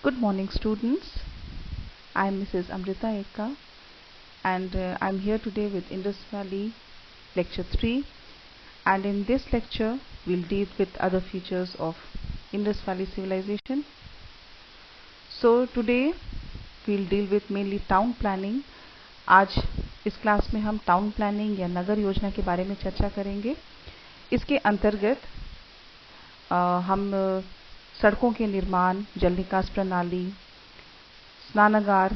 Good morning, students. I'm Mrs. Amrita Ekka, and I'm here today with Indus Valley Lecture 3. And in this lecture, we'll deal with other features of Indus Valley civilization. So today, we'll deal with mainly town planning. आज इस class में हम town planning या नगर योजना के बारे में चर्चा करेंगे. इसके अंतर्गत हम सड़कों के निर्माण, जल निकास प्रणाली, स्नानागार,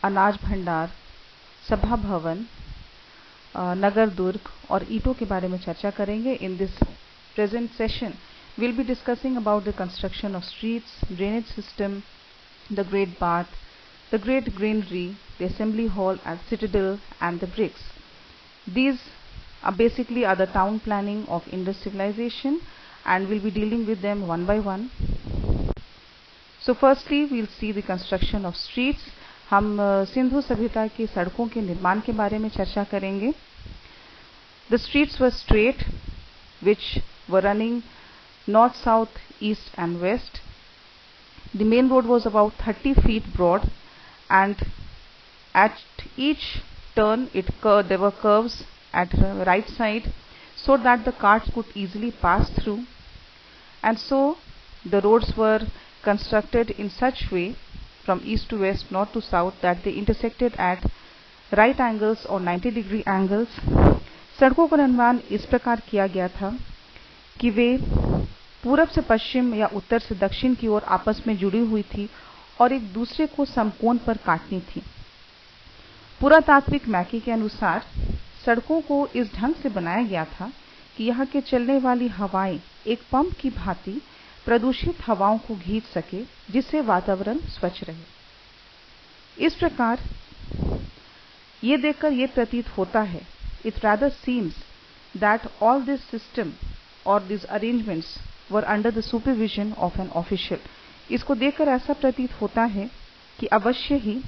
अनाज भंडार, सभा भवन, नगर दुर्ग और ईंटों के बारे में चर्चा करेंगे. In this present session we'll be discussing about the construction of streets, drainage system, the great bath, the great granary, the assembly hall and citadel, and the bricks. These are basically the town planning of Indus civilization, and we'll be dealing with them one by one. So firstly, we'll see the construction of streets. हम सिंधु सभ्यता की सड़कों के निर्माण के बारे में चर्चा करेंगे. The streets were straight, which were running north, south, east and west. The main road was about 30 feet broad, and at each turn there were curves at the right side so that the carts could easily pass through. And so the roads were constructed in such way from east to west, north to south, that they intersected at right angles or 90-degree angles. सड़कों का निर्माण इस प्रकार किया गया था कि वे पूरब से पश्चिम या उत्तर से दक्षिण की ओर आपस में जुड़ी हुई थी और एक दूसरे को समकोण पर काटनी थी. पुरातात्विक मैकी के अनुसार सड़कों को इस ढंग से बनाया गया था कि यहाँ के चलने वाली हवाएं एक पंप की भांति प्रदूषित हवाओं को खींच सके, जिससे वातावरण स्वच्छ रहे. इस प्रकार ये देखकर ये प्रतीत होता है, it rather seems that all this system or these arrangements were under the supervision of an official. इसको देखकर ऐसा प्रतीत होता है कि अवश्य ही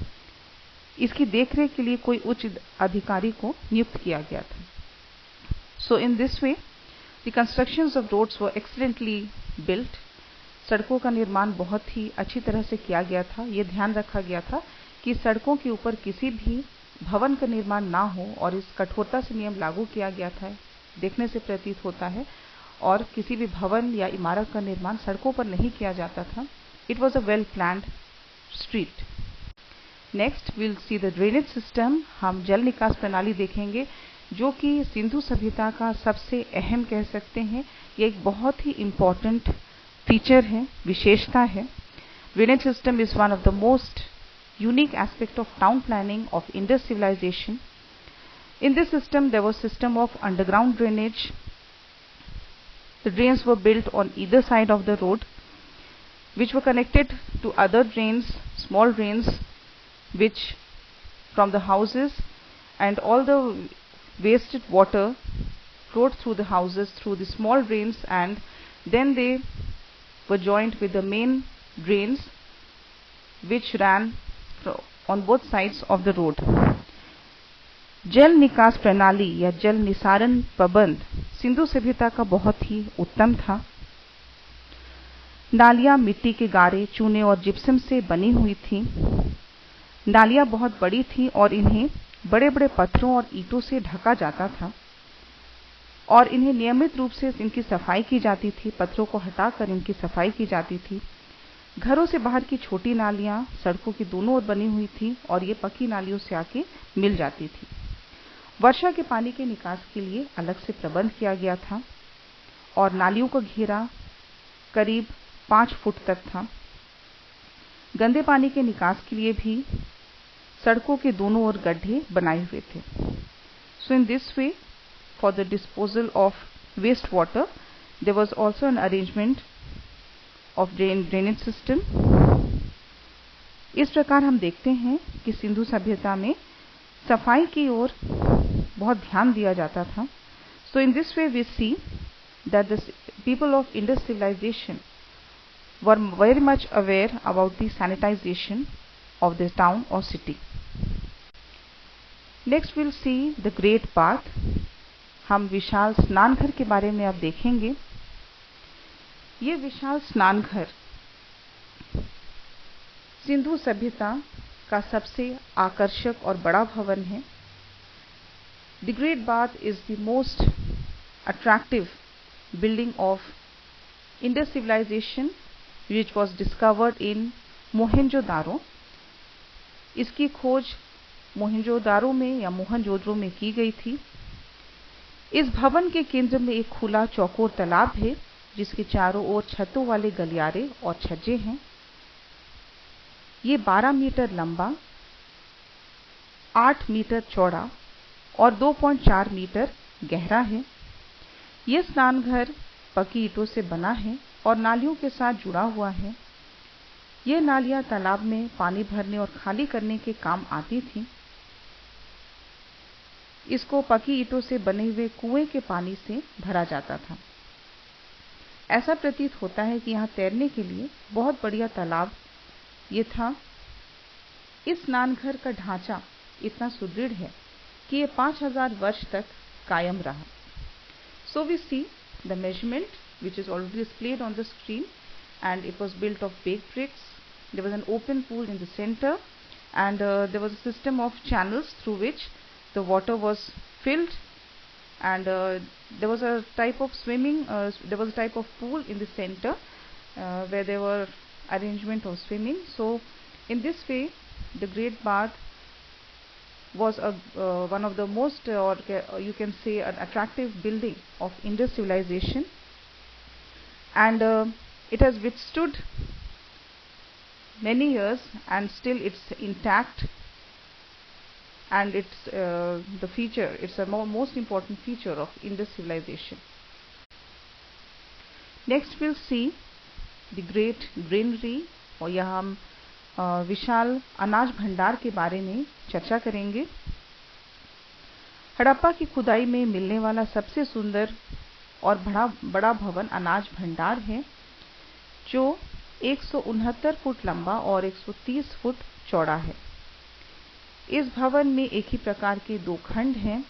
इसकी देखरेख के लिए कोई उच्च अधिकारी को नियुक्त किया गया था. So in this way, the constructions of roads were excellently built. सड़कों का निर्माण बहुत ही अच्छी तरह से किया गया था. ये ध्यान रखा गया था कि सड़कों के ऊपर किसी भी भवन का निर्माण ना हो, और इस कठोरता से नियम लागू किया गया था, देखने से प्रतीत होता है. और किसी भी भवन या इमारत का निर्माण सड़कों पर नहीं किया जाता था. It was a well planned street. Next we'll see the drainage system. हम जल निकास प्रणाली देखेंगे, जो कि सिंधु सभ्यता का सबसे अहम कह सकते हैं. ये एक बहुत ही इम्पोर्टेंट फीचर है, विशेषता है. Drainage system is one of the most unique aspect of town planning of Indus civilization. In this system there was system of underground drainage. The drains were built on either side of the road, which were connected to other drains, small drains, which from the houses, and all the wasted water flowed through the houses through the small drains, and then they were joined with the main drains which ran on both sides of the road. जल निकास प्रणाली या जल निसारण प्रबंध सिंधु सभ्यता का बहुत ही उत्तम था. नालियां मिट्टी के गारे, चूने और जिप्सम से बनी हुई थी. नालियां बहुत बड़ी थी और इन्हें बड़े बड़े पत्थरों और ईंटों से ढका जाता था, और इन्हें नियमित रूप से इनकी सफाई की जाती थी. पत्थरों को हटाकर इनकी सफाई की जाती थी. घरों से बाहर की छोटी नालियां सड़कों की दोनों ओर बनी हुई थी, और ये पक्की नालियों से आके मिल जाती थी. वर्षा के पानी के निकास के लिए अलग से प्रबंध किया गया था, और नालियों का घेरा करीब 5 फुट तक था. गंदे पानी के निकास के लिए भी सड़कों के दोनों ओर गड्ढे बनाए हुए थे. So in this way, for the disposal of waste water, there was also an arrangement of drainage system. इस प्रकार हम देखते हैं कि सिंधु सभ्यता में सफाई की ओर बहुत ध्यान दिया जाता था. So in this way we see that the people of Indus civilization were very much aware about the sanitization of the town or city. Next we'll see the great bath. हम विशाल स्नानघर के बारे में अब देखेंगे. ये विशाल स्नानघर सिंधु सभ्यता का सबसे आकर्षक और बड़ा भवन है। The great bath is the most attractive building of Indus civilization which was discovered in Mohenjodaro. इसकी खोज मोहनजोदारो में या मोहनजोदड़ो में की गई थी। इस भवन के केंद्र में एक खुला चौकोर तालाब है जिसके चारों ओर छतों वाले गलियारे और छज्जे हैं। ये 12 मीटर लंबा, 8 मीटर चौड़ा और 2.4 मीटर गहरा है। यह स्नान घर पक्की ईंटों से बना है और नालियों के साथ जुड़ा हुआ है। ये नालियां तालाब में पानी भरने और खाली करने के काम आती थीं। इसको पक्की ईंटों से बने हुए कुएं के पानी से भरा जाता था। ऐसा प्रतीत होता है कि यहाँ तैरने के लिए बहुत बढ़िया तालाब ये था। इस स्नानघर का ढांचा इतना सुदृढ़ है कि ये 5000 वर्ष तक कायम रहा। So we see the measurement which is already displayed on the screen, and it was built of baked bricks. There was an open pool in the center, and there was a system of channels through which the water was filled, and there was a type of pool in the center where there were arrangement of swimming. So in this way the Great Bath was one of the most or you can say an attractive building of Indus civilization, and it has withstood many years and still it's intact, and it's it's a most important feature of Indus civilization. Next we'll see the great granary, और यहाँ हम विशाल अनाज भंडार के बारे में चर्चा करेंगे। हड़प्पा की खुदाई में मिलने वाला सबसे सुंदर और बड़ा भवन अनाज भंडार है, जो 169 फुट लंबा और 130 फुट चौड़ा है। इस भवन में एक ही प्रकार के 2 खंड हैं,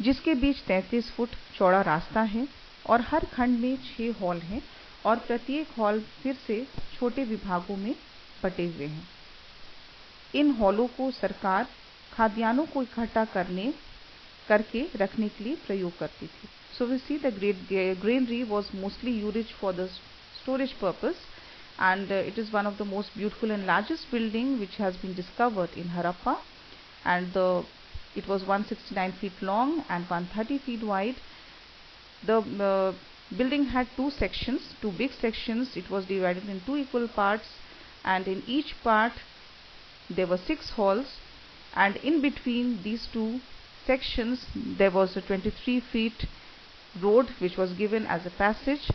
जिसके बीच 33 फुट चौड़ा रास्ता है, और हर खंड में 6 हॉल हैं, और प्रत्येक हॉल फिर से छोटे विभागों में बटे हुए हैं। इन हॉलों को सरकार खाद्यान्नों को इकट्ठा करके रखने के लिए प्रयोग करती थी। So we see the great granary was mostly used for the storage purpose, and it is one of the most beautiful and largest building which has been discovered in Harappa, and it was 169 feet long and 130 feet wide. The building had 2 sections, 2 big sections. It was divided in 2 equal parts, and in each part there were 6 halls, and in between these 2 sections there was a 23 feet road which was given as a passage.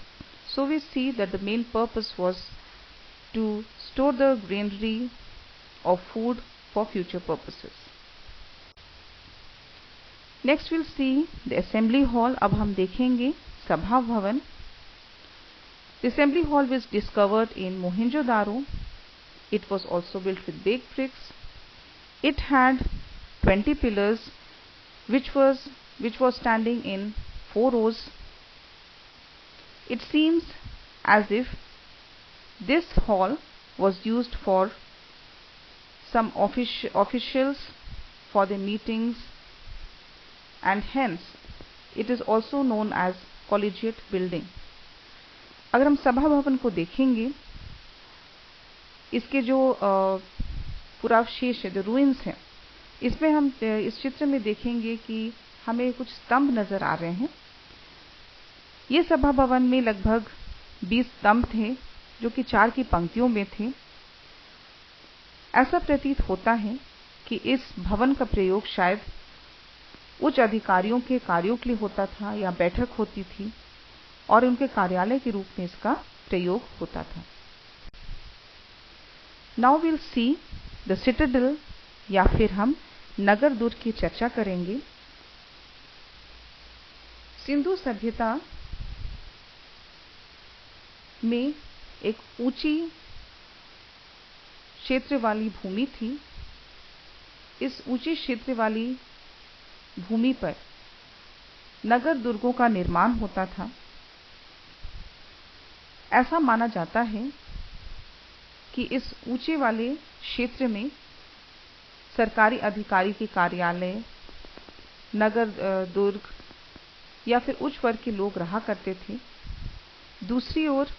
So we see that the main purpose was to store the granary of food for future purposes. Next we'll see the assembly hall. अब हम देखेंगे सभा भवन। The assembly hall was discovered in Mohenjo-daro. It was also built with baked bricks. It had 20 pillars which was standing in 4 rows. It seems as if this hall was used for some officials for the meetings, and hence it is also known as collegiate building. अगर हम सभा भवन को देखेंगे, इसके जो पुरावशेष है, जो रूइंस हैं, इसमें हम इस चित्र में देखेंगे कि हमें कुछ स्तंभ नजर आ रहे हैं। ये सभा भवन में लगभग 20 स्तंभ थे जो कि 4 की पंक्तियों में थे। ऐसा प्रतीत होता है कि इस भवन का प्रयोग शायद उच्च अधिकारियों के कार्यों के लिए होता था, या बैठक होती थी और उनके कार्यालय के रूप में इसका प्रयोग होता था। Now will see the Citadel, या फिर हम नगर दुर्ग की चर्चा करेंगे। सिंधु सभ्यता में एक ऊंची क्षेत्र वाली भूमि थी। इस ऊंची क्षेत्र वाली भूमि पर नगर दुर्गों का निर्माण होता था। ऐसा माना जाता है कि इस ऊंचे वाले क्षेत्र में सरकारी अधिकारी के कार्यालय, नगर दुर्ग या फिर उच्च वर्ग के लोग रहा करते थे। दूसरी ओर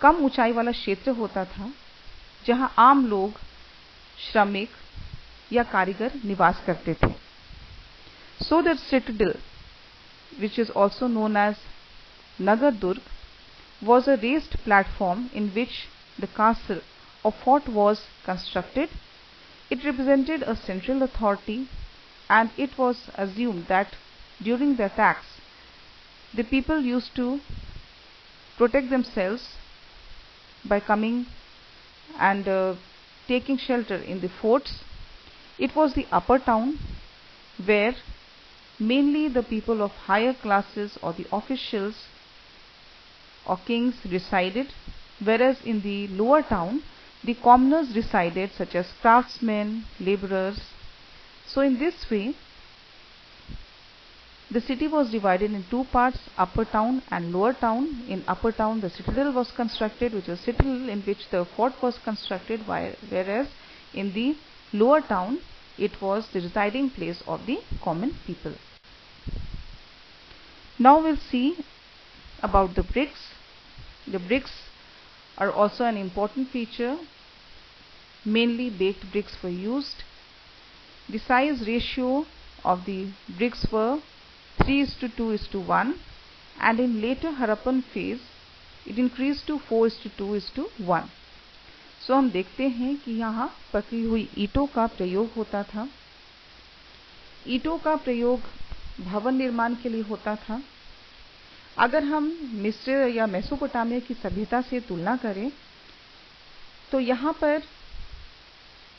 कम ऊंचाई वाला क्षेत्र होता था जहां आम लोग, श्रमिक या कारीगर निवास करते थे। So the citadel, which is also known as Nagar Durg, was a raised platform in which the castle or fort was constructed. It represented a central authority, and it was assumed that during the attacks, the people used to protect themselves by coming and taking shelter in the forts. It was the upper town where mainly the people of higher classes or the officials or kings resided, whereas in the lower town the commoners resided, such as craftsmen, laborers. So in this way the city was divided in two parts, upper town and lower town. In upper town the citadel was constructed, which is citadel in which the fort was constructed, whereas in the lower town it was the residing place of the common people. Now we'll see about the bricks. The bricks are also an important feature. Mainly baked bricks were used. The size ratio of the bricks were 3:2:1, and in later Harappan phase it increased to 4:2:1. So हम देखते हैं कि यहाँ पकी हुई ईंटों का प्रयोग होता था। ईंटों का प्रयोग भवन निर्माण के लिए होता था। अगर हम मिस्र या मेसोपोटामिया की सभ्यता से तुलना करें तो यहाँ पर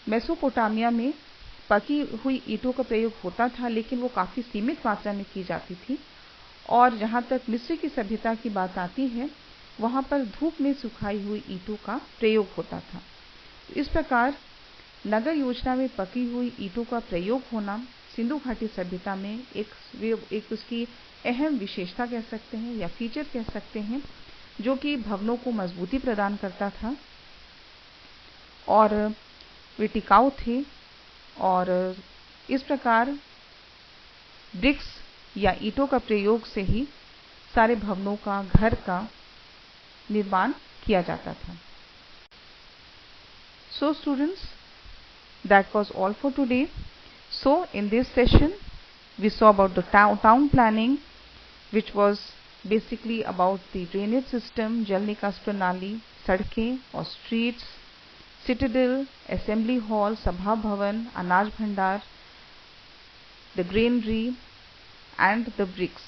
मेसोपोटामिया में पकी हुई ईंटों का प्रयोग होता था, लेकिन वो काफ़ी सीमित मात्रा में की जाती थी। और जहाँ तक मिस्र की सभ्यता की बात आती है, वहाँ पर धूप में सुखाई हुई ईंटों का प्रयोग होता था। इस प्रकार नगर योजना में पकी हुई ईंटों का प्रयोग होना सिंधु घाटी सभ्यता में एक उसकी अहम विशेषता कह सकते हैं या फीचर कह सकते हैं, जो कि भवनों को मजबूती प्रदान करता था और वे टिकाऊ थे। और इस प्रकार ब्रिक्स या ईंटों का प्रयोग से ही सारे भवनों का, घर का निर्माण किया जाता था। So students, that was all for today. So in this session we saw about the town planning, which was basically about the drainage system, Jal Nikas Pranali, सड़कें और streets, citadel, assembly hall, sabha bhavan, anaj bhandar, the granary and the bricks.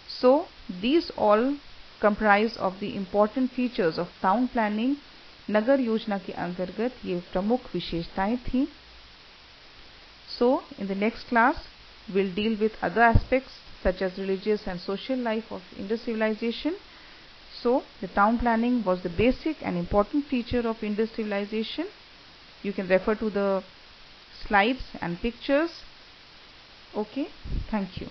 So these all comprise of the important features of town planning. नगर योजना के अंतर्गत ये प्रमुख विशेषताएं थी। So in the next class we'll deal with other aspects such as religious and social life of Indus civilization. So the town planning was the basic and important feature of Indus civilization. You can refer to the slides and pictures. Okay, thank you.